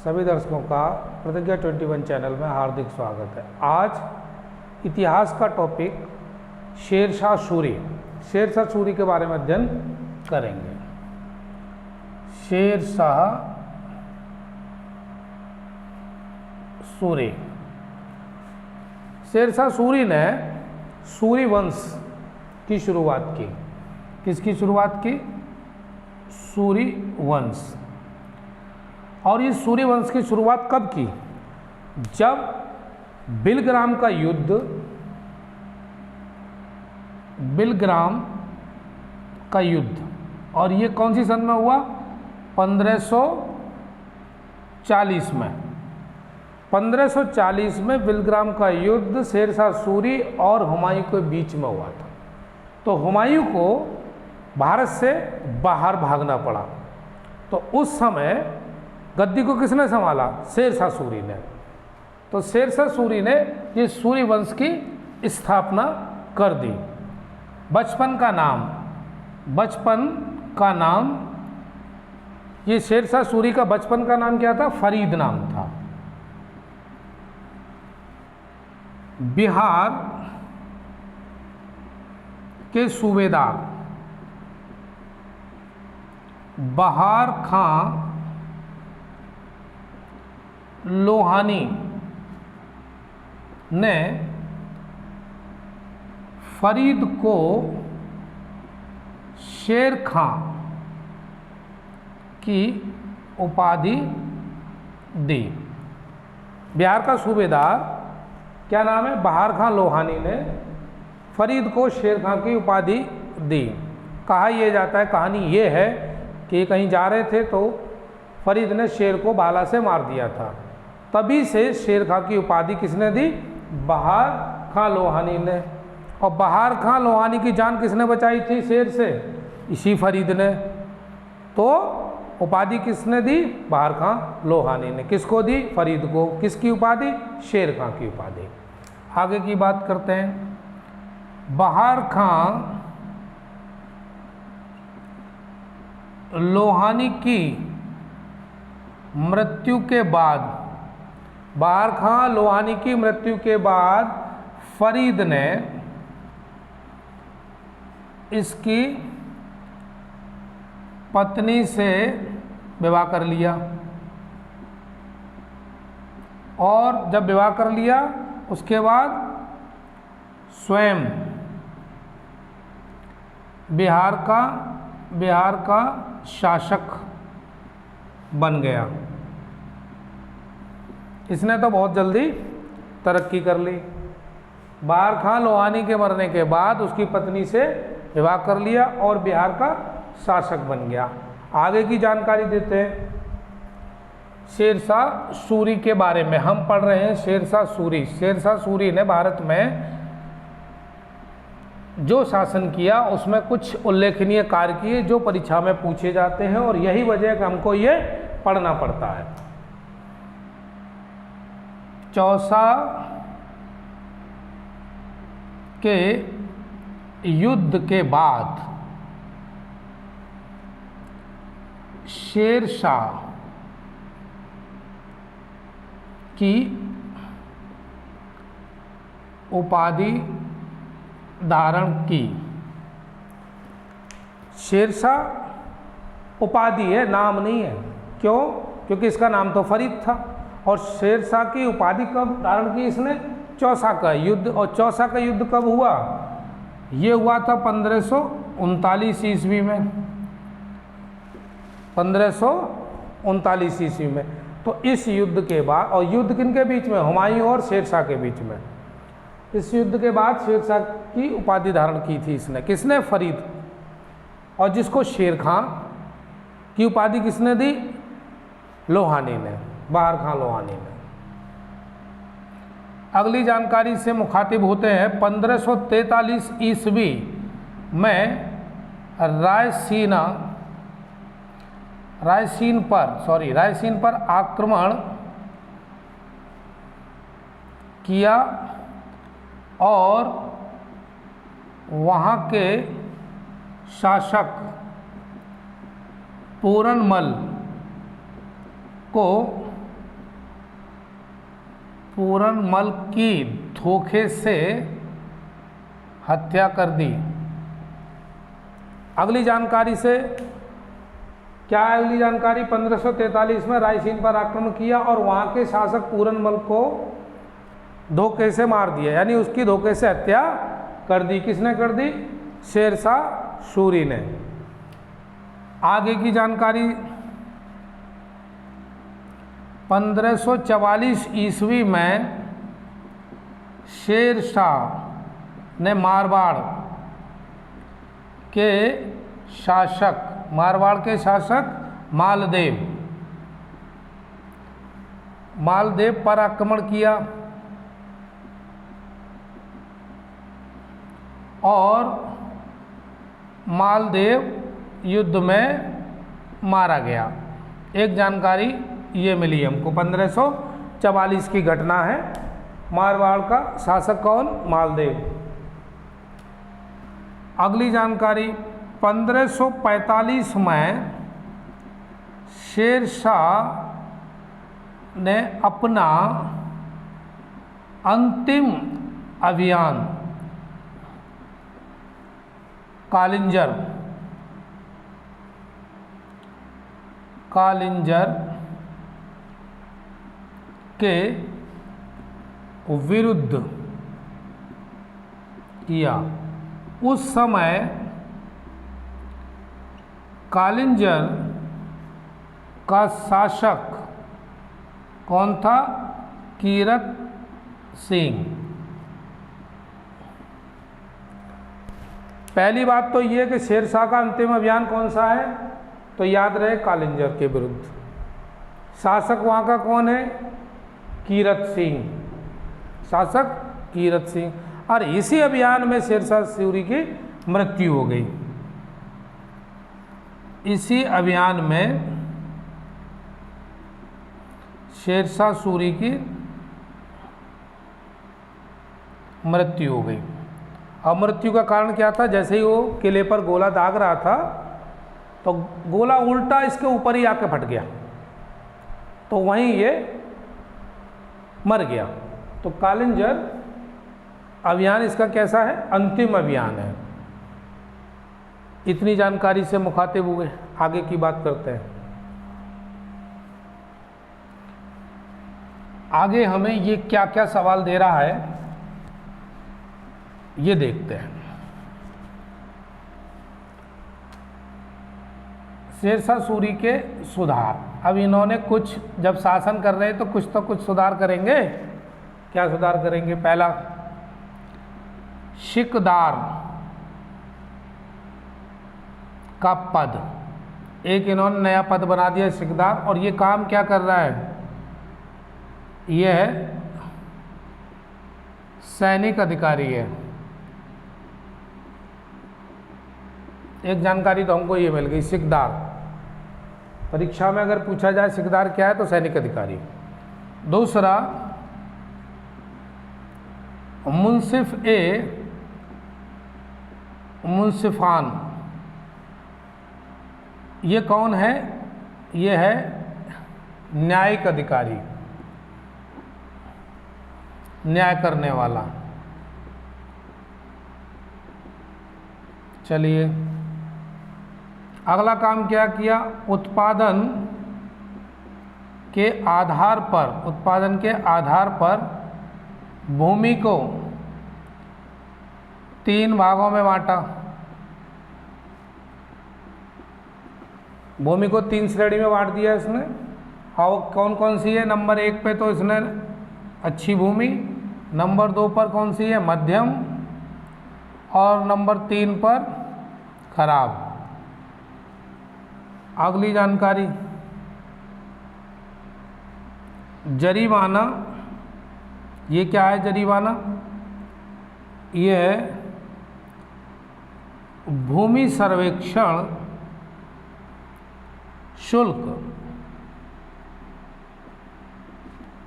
सभी दर्शकों का प्रतिज्ञा 21 चैनल में हार्दिक स्वागत है। आज इतिहास का टॉपिक शेरशाह सूरी, शेरशाह सूरी के बारे में अध्ययन करेंगे। शेरशाह सूरी, शेरशाह सूरी ने सूरी वंश की शुरुआत की। किसकी शुरुआत की? सूरी वंश। और ये सूरी वंश की शुरुआत कब की? जब बिलग्राम का युद्ध, बिलग्राम का युद्ध, और ये कौन सी सन में हुआ? 1540 में। 1540 में बिलग्राम का युद्ध शेरशाह सूरी और हुमायूं के बीच में हुआ था। तो हुमायूं को भारत से बाहर भागना पड़ा। तो उस समय गद्दी को किसने संभाला? शेरशाह सूरी ने। तो शेरशाह सूरी ने ये सूरी वंश की स्थापना कर दी। बचपन का नाम ये शेरशाह सूरी का बचपन का नाम क्या था? फरीद नाम था। बिहार के सूबेदार बहार खां लोहानी ने फरीद को शेर खां की उपाधि दी। बिहार का सूबेदार क्या नाम है? बहार खां लोहानी ने फरीद को शेर खां की उपाधि दी। कहा यह जाता है, कहानी ये है कि कहीं जा रहे थे तो फरीद ने शेर को भाला से मार दिया था। तभी से शेर खां की उपाधि किसने दी? बहार खां लोहानी ने। और बहार खां लोहानी की जान किसने बचाई थी शेर से? इसी फरीद ने। तो उपाधि किसने दी? बहार खां लोहानी ने। किसको दी? फरीद को। किसकी उपाधि? शेर खां की उपाधि। आगे की बात करते हैं। बहार खां लोहानी की मृत्यु के बाद, बहार खां लोहानी की मृत्यु के बाद फरीद ने इसकी पत्नी से विवाह कर लिया। और जब विवाह कर लिया उसके बाद स्वयं बिहार का शासक बन गया। इसने तो बहुत जल्दी तरक्की कर ली। बहार खां लोहानी के मरने के बाद उसकी पत्नी से विवाह कर लिया और बिहार का शासक बन गया। आगे की जानकारी देते हैं शेरशाह सूरी के बारे में। हम पढ़ रहे हैं शेरशाह सूरी। शेरशाह सूरी ने भारत में जो शासन किया उसमें कुछ उल्लेखनीय कार्य किए जो परीक्षा में पूछे जाते हैं, और यही वजह है कि हमको ये पढ़ना पड़ता है। चौसा के युद्ध के बाद शेरशाह की उपाधि धारण की। शेरशाह उपाधि है, नाम नहीं है। क्यों? क्योंकि इसका नाम तो फरीद था। और शेरशाह की उपाधि कब धारण की इसने? चौसा का युद्ध। और चौसा का युद्ध कब हुआ? ये हुआ था 1539 ईस्वी में। 1539 ईस्वी में। तो इस युद्ध के बाद, और युद्ध किनके बीच में? हुमायूं और शेरशाह के बीच में। इस युद्ध के बाद शेरशाह की उपाधि धारण की थी इसने। किसने? फरीद। और जिसको शेर खां की उपाधि किसने दी? लोहानी ने, बहार खां लोहानी ने। अगली जानकारी से मुखातिब होते हैं। 1543 ईस्वी में रायसीन पर आक्रमण किया और वहाँ के शासक पूरनमल को पूरनमल की धोखे से हत्या कर दी। अगली जानकारी से क्या है? अगली जानकारी 1543 में रायसीन पर आक्रमण किया और वहाँ के शासक पूरनमल को धोखे से मार दिया, यानी उसकी धोखे से हत्या कर दी। किसने कर दी? शेरशाह सूरी ने। आगे की जानकारी 1544 ईस्वी में शेरशाह ने मारवाड़ के शासक मालदेव पर आक्रमण किया और मालदेव युद्ध में मारा गया। एक जानकारी ये मिली हमको, 1544 की घटना है। मारवाड़ का शासक कौन? मालदेव। अगली जानकारी 1545 में शेरशाह ने अपना अंतिम अभियान कालिंजर के विरुद्ध किया। उस समय कालिंजर का शासक कौन था? कीरत सिंह। पहली बात तो ये कि शेरशाह का अंतिम अभियान कौन सा है? तो याद रहे, कालिंजर के विरुद्ध। शासक वहाँ का कौन है? कीरत सिंह। शासक कीरत सिंह। और इसी अभियान में शेरशाह सूरी की मृत्यु हो गई। इसी अभियान में शेरशाह सूरी की मृत्यु हो गई। अब मृत्यु का कारण क्या था? जैसे ही वो किले पर गोला दाग रहा था तो गोला उल्टा इसके ऊपर ही आके फट गया, तो वहीं ये मर गया। तो कालिंजर अभियान इसका कैसा है? अंतिम अभियान है। इतनी जानकारी से मुखातिब हुए, आगे की बात करते हैं। आगे हमें ये क्या क्या सवाल दे रहा है ये देखते हैं। शेरशाह सूरी के सुधार। अब इन्होंने कुछ, जब शासन कर रहे हैं तो कुछ सुधार करेंगे। क्या सुधार करेंगे? पहला, सिकदार का पद, एक इन्होंने नया पद बना दिया सिकदार। और ये काम क्या कर रहा है? ये है सैनिक अधिकारी है। एक जानकारी तो हमको ये मिल गई, सिकदार। परीक्षा में अगर पूछा जाए सिकदार क्या है तो सैनिक अधिकारी। दूसरा, मुंसिफान। ये कौन है? ये है न्यायिक अधिकारी, न्याय करने वाला। चलिए, अगला काम क्या किया? उत्पादन के आधार पर भूमि को 3 भागों में बांटा। भूमि को 3 श्रेणी में बांट दिया इसने। और कौन कौन सी है? नंबर 1 पे तो इसने अच्छी भूमि, नंबर 2 पर कौन सी है? मध्यम, और नंबर 3 पर खराब। अगली जानकारी, जरीमाना। ये क्या है जरीमाना? ये है भूमि सर्वेक्षण शुल्क।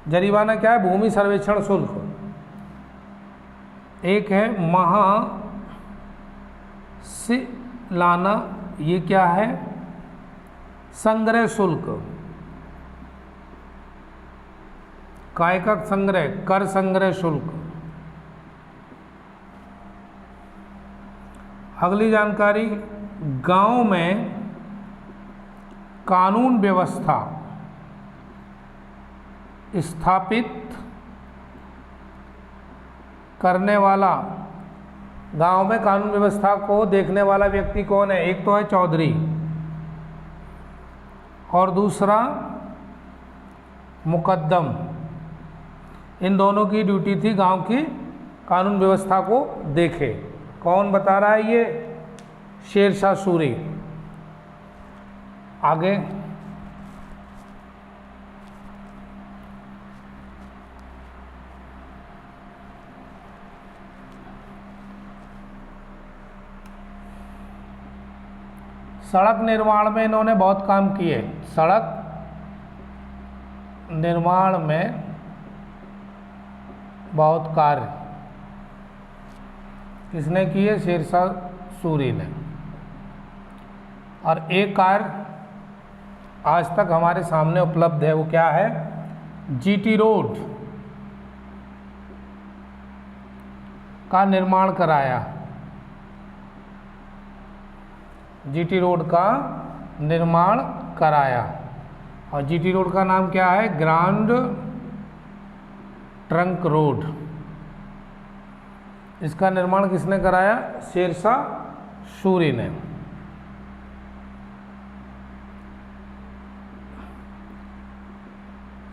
जरीमाना क्या है? भूमि सर्वेक्षण शुल्क। एक है महासिलाना, ये क्या है? संग्रह शुल्क। कायकक संग्रह, कर संग्रह शुल्क। अगली जानकारी, गांव में कानून व्यवस्था स्थापित करने वाला, गांव में कानून व्यवस्था को देखने वाला व्यक्ति कौन है? एक तो है चौधरी और दूसरा मुकद्दम। इन दोनों की ड्यूटी थी गांव की कानून व्यवस्था को देखे। कौन बता रहा है? ये शेरशाह सूरी। आगे, सड़क निर्माण में इन्होंने बहुत काम किए। सड़क निर्माण में बहुत कार्य किसने किए? शेरशाह सूरी ने। और एक कार्य आज तक हमारे सामने उपलब्ध है, वो क्या है? जीटी रोड का निर्माण कराया। जीटी रोड का निर्माण कराया। और जीटी रोड का नाम क्या है? Grand trunk road. इसका निर्माण किसने कराया? शेरशाह सूरी ने।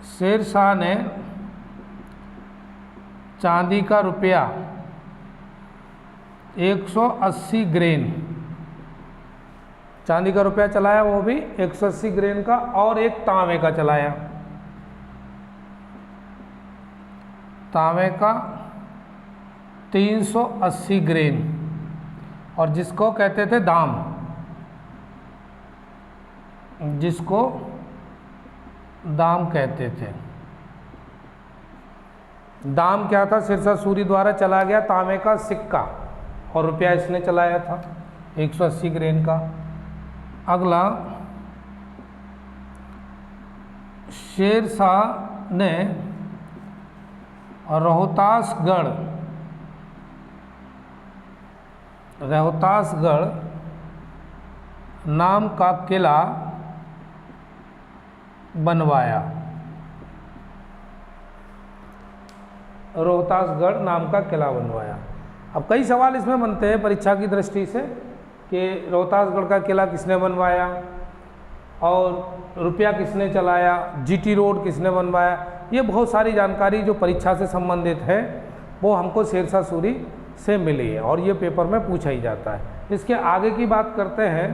शेरशाह ने चांदी का रुपया 180 ग्रेन, चांदी का रुपया चलाया, वो भी 180 ग्रेन का, और एक तांबे का चलाया। तांबे का 380 ग्रेन, और जिसको कहते थे दाम, जिसको दाम कहते थे। दाम क्या था? शेरशाह सूरी द्वारा चला गया तांबे का सिक्का, और रुपया इसने चलाया था 180 ग्रेन का। अगला, शेरशाह ने रोहतासगढ़ नाम का किला बनवाया। रोहतासगढ़ नाम का किला बनवाया। अब कई सवाल इसमें बनते हैं परीक्षा की दृष्टि से कि रोहतासगढ़ का किला किसने बनवाया, और रुपया किसने चलाया, जीटी रोड किसने बनवाया। ये बहुत सारी जानकारी जो परीक्षा से संबंधित है वो हमको शेरशाह सूरी से मिली है, और ये पेपर में पूछा ही जाता है। इसके आगे की बात करते हैं,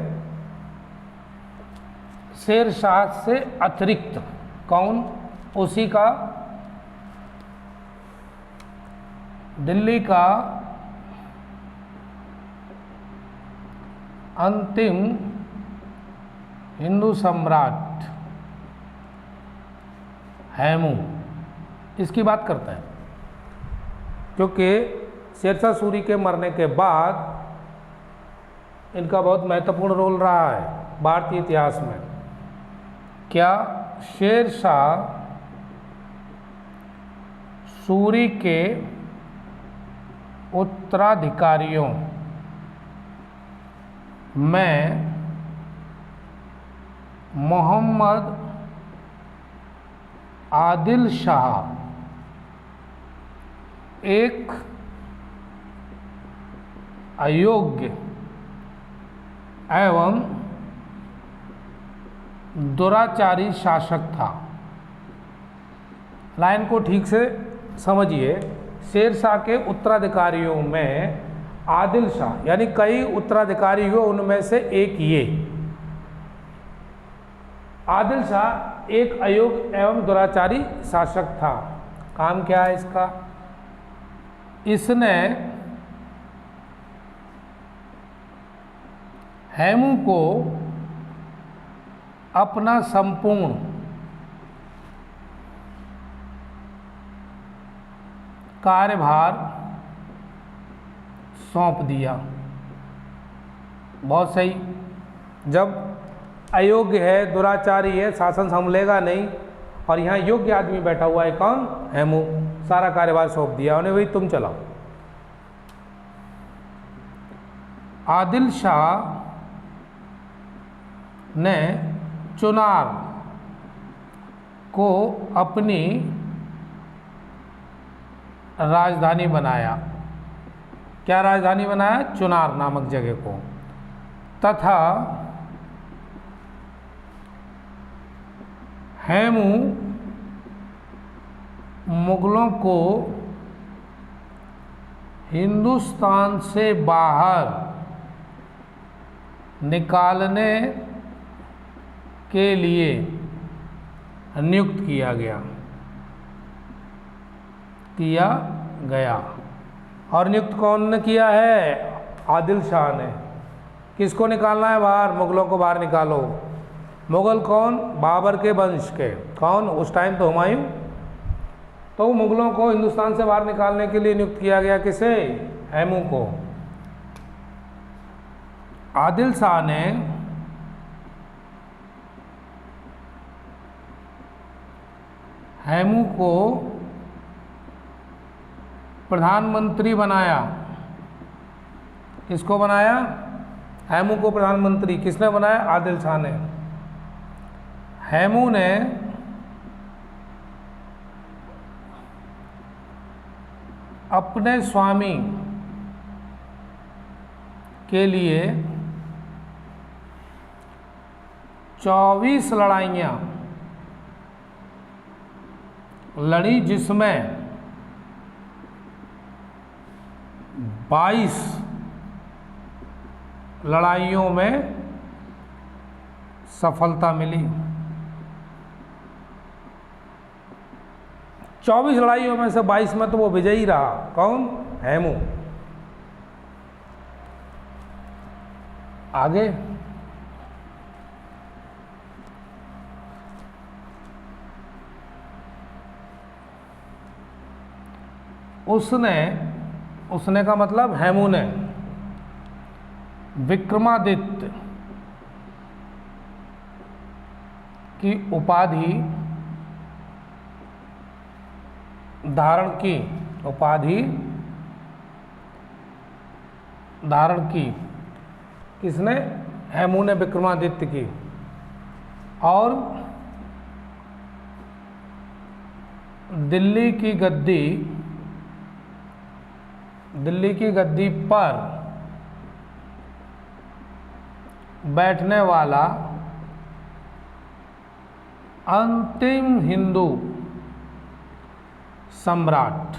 शेरशाह से अतिरिक्त कौन? उसी का दिल्ली का अंतिम हिंदू सम्राट हैमू, इसकी बात करते हैं, क्योंकि शेरशाह सूरी के मरने के बाद इनका बहुत महत्वपूर्ण रोल रहा है भारतीय इतिहास में। क्या शेरशाह सूरी के उत्तराधिकारियों में मोहम्मद आदिल शाह एक अयोग्य एवं दुराचारी शासक था? लाइन को ठीक से समझिए। शेरशाह के उत्तराधिकारियों में आदिल शाह, यानी कई उत्तराधिकारी हुए, उनमें से एक ये आदिल शाह एक अयोग्य एवं दुराचारी शासक था। काम क्या है इसका? इसने हैमू को अपना संपूर्ण कार्यभार सौंप दिया। बहुत सही। जब अयोग्य है, दुराचारी है, शासन संभलेगा नहीं, और यहाँ योग्य आदमी बैठा हुआ है, कौन? हेमू। सारा कार्यभार सौंप दिया उन्हें, भाई तुम चलाओ। आदिल शाह ने चुनार को अपनी राजधानी बनाया। क्या राजधानी बनाया? चुनार नामक जगह को। तथा हेमू मुगलों को हिंदुस्तान से बाहर निकालने के लिए नियुक्त किया गया। और नियुक्त कौन ने किया है? आदिल शाह ने। किसको निकालना है बाहर? मुगलों को बाहर निकालो। मुगल कौन? बाबर के वंश के। कौन? उस टाइम तो हुमायूं। तो मुगलों को हिंदुस्तान से बाहर निकालने के लिए नियुक्त किया गया। किसे? हेमू को। आदिल शाह ने हेमू को प्रधानमंत्री बनाया। किसको बनाया? हेमू को प्रधानमंत्री। किसने बनाया? आदिल शाह ने। हेमू ने अपने स्वामी के लिए 24 लड़ाइयाँ लड़ी, जिसमें 22 लड़ाइयों में सफलता मिली। 24 लड़ाइयों में से 22 में तो वो विजयी रहा। कौन? हेमू। आगे उसने का मतलब हेमू ने विक्रमादित्य की उपाधि धारण की। किसने? हेमू ने विक्रमादित्य की। और दिल्ली की गद्दी पर बैठने वाला अंतिम हिंदू सम्राट।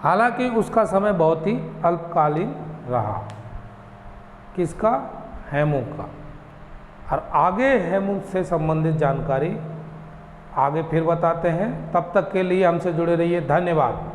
हालांकि उसका समय बहुत ही अल्पकालीन रहा। किसका? हेमू का। और आगे हेमू से संबंधित जानकारी आगे फिर बताते हैं। तब तक के लिए हमसे जुड़े रहिए। धन्यवाद।